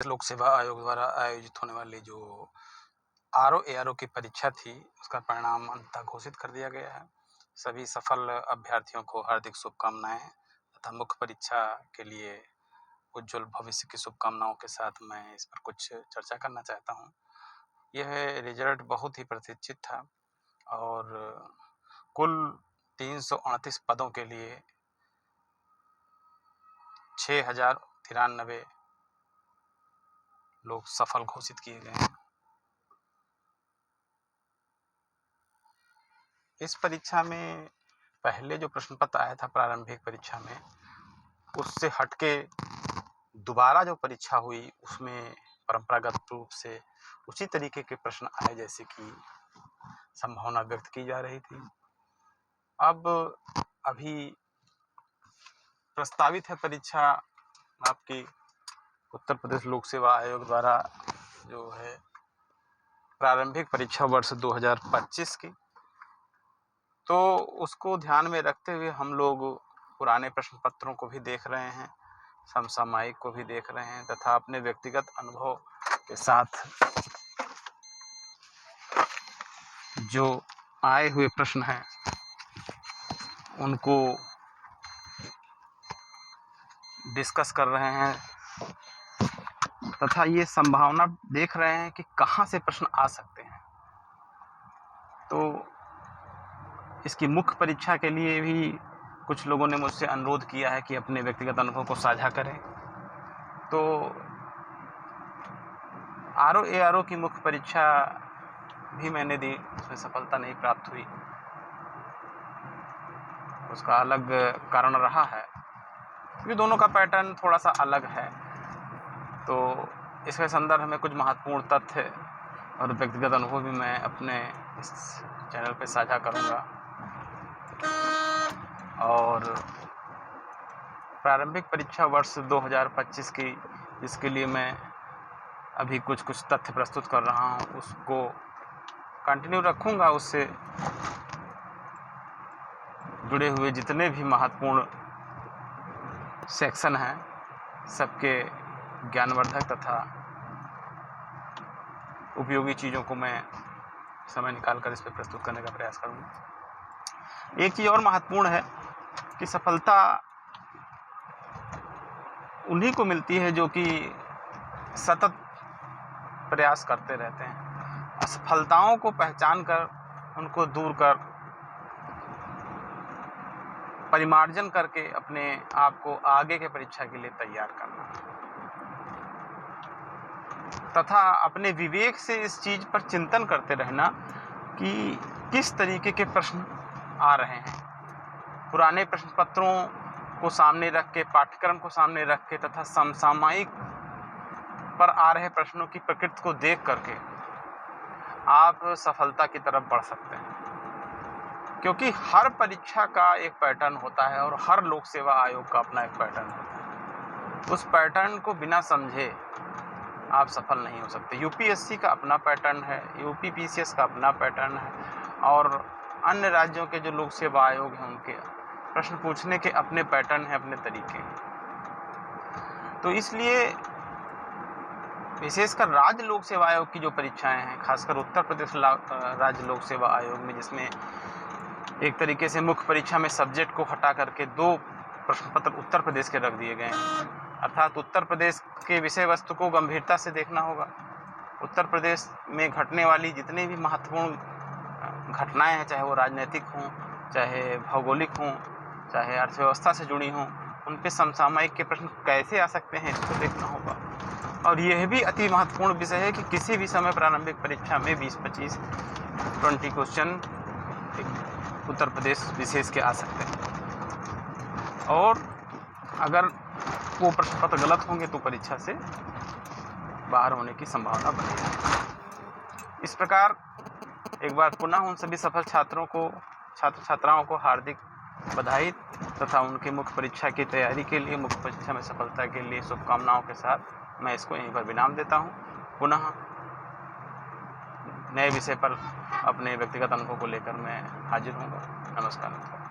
लोक सेवा आयोग द्वारा आयोजित होने वाली जो आरओ एआरओ की परीक्षा थी, उसका परिणाम अंततः घोषित कर दिया गया है। सभी सफल अभ्यर्थियों को हार्दिक शुभकामनाएं तथा मुख्य परीक्षा के लिए उज्जवल भविष्य की शुभकामनाओं के साथ मैं इस पर कुछ चर्चा करना चाहता हूं। यह रिजल्ट बहुत ही प्रतीक्षित था और कुल 338 पदों के लिए 6093 लोग सफल घोषित किए गए हैं। इस परीक्षा में पहले जो प्रश्न पत्र आया था प्रारंभिक परीक्षा में, उससे हटके दोबारा जो परीक्षा हुई उसमें परंपरागत रूप से उसी तरीके के प्रश्न आए जैसे कि संभावना व्यक्त की जा रही थी। अब अभी प्रस्तावित है परीक्षा आपकी उत्तर प्रदेश लोक सेवा आयोग द्वारा जो है प्रारंभिक परीक्षा वर्ष 2025 की, तो उसको ध्यान में रखते हुए हम लोग पुराने प्रश्न पत्रों को भी देख रहे हैं, समसामयिक को भी देख रहे हैं तथा अपने व्यक्तिगत अनुभव के साथ जो आए हुए प्रश्न हैं उनको डिस्कस कर रहे हैं तथा ये संभावना देख रहे हैं कि कहाँ से प्रश्न आ सकते हैं। तो इसकी मुख्य परीक्षा के लिए भी कुछ लोगों ने मुझसे अनुरोध किया है कि अपने व्यक्तिगत अनुभव को साझा करें। तो आरओ एआरओ की मुख्य परीक्षा भी मैंने दी, उसमें सफलता नहीं प्राप्त हुई। उसका अलग कारण रहा है क्योंकि दोनों का पैटर्न थोड़ा सा अलग है। तो इसके संदर्भ में कुछ महत्वपूर्ण तथ्य और व्यक्तिगत अनुभव भी मैं अपने इस चैनल पे साझा करूँगा। और प्रारंभिक परीक्षा वर्ष 2025 की, जिसके लिए मैं अभी कुछ तथ्य प्रस्तुत कर रहा हूँ, उसको कंटिन्यू रखूँगा। उससे जुड़े हुए जितने भी महत्वपूर्ण सेक्शन हैं सबके ज्ञानवर्धक तथा उपयोगी चीज़ों को मैं समय निकाल कर इस पर प्रस्तुत करने का प्रयास करूँगा। एक चीज़ और महत्वपूर्ण है कि सफलता उन्हीं को मिलती है जो कि सतत प्रयास करते रहते हैं। असफलताओं को पहचान कर उनको दूर कर परिमार्जन करके अपने आप को आगे के परीक्षा के लिए तैयार करना तथा अपने विवेक से इस चीज़ पर चिंतन करते रहना कि किस तरीके के प्रश्न आ रहे हैं। पुराने प्रश्न पत्रों को सामने रख के, पाठ्यक्रम को सामने रख के तथा समसामयिक पर आ रहे प्रश्नों की प्रकृति को देख करके आप सफलता की तरफ बढ़ सकते हैं। क्योंकि हर परीक्षा का एक पैटर्न होता है और हर लोक सेवा आयोग का अपना एक पैटर्न होता है। उस पैटर्न को बिना समझे आप सफल नहीं हो सकते। यूपीएससी का अपना पैटर्न है, यूपीपीसीएस का अपना पैटर्न है और अन्य राज्यों के जो लोक सेवा आयोग हैं उनके प्रश्न पूछने के अपने पैटर्न हैं, अपने तरीके हैं। तो इसलिए विशेषकर राज्य लोक सेवा आयोग की जो परीक्षाएं हैं, खासकर उत्तर प्रदेश राज्य लोक सेवा आयोग में, जिसमें एक तरीके से मुख्य परीक्षा में सब्जेक्ट को हटा करके 2 प्रश्न पत्र उत्तर प्रदेश के रख दिए गए हैं। अर्थात उत्तर प्रदेश के विषय वस्तु को गंभीरता से देखना होगा। उत्तर प्रदेश में घटने वाली जितनी भी महत्वपूर्ण घटनाएं हैं, चाहे वो राजनीतिक हों, चाहे भौगोलिक हों, चाहे अर्थव्यवस्था से जुड़ी हों, उन पे समसामयिक के प्रश्न कैसे आ सकते हैं, इसको देखना होगा। और यह भी अति महत्वपूर्ण विषय है कि किसी भी समय प्रारंभिक परीक्षा में 20-25 20 क्वेश्चन उत्तर प्रदेश विशेष के आ सकते हैं और अगर वो प्रश्न पत्र गलत होंगे तो परीक्षा से बाहर होने की संभावना बनी है। इस प्रकार एक बार पुनः उन सभी सफल छात्र छात्राओं को हार्दिक बधाई तथा उनकी मुख्य परीक्षा की तैयारी के लिए, मुख्य परीक्षा में सफलता के लिए शुभकामनाओं के साथ मैं इसको यहीं पर विराम देता हूँ। पुनः नए विषय पर अपने व्यक्तिगत अनुभव को लेकर मैं हाजिर हूँगा। नमस्कार।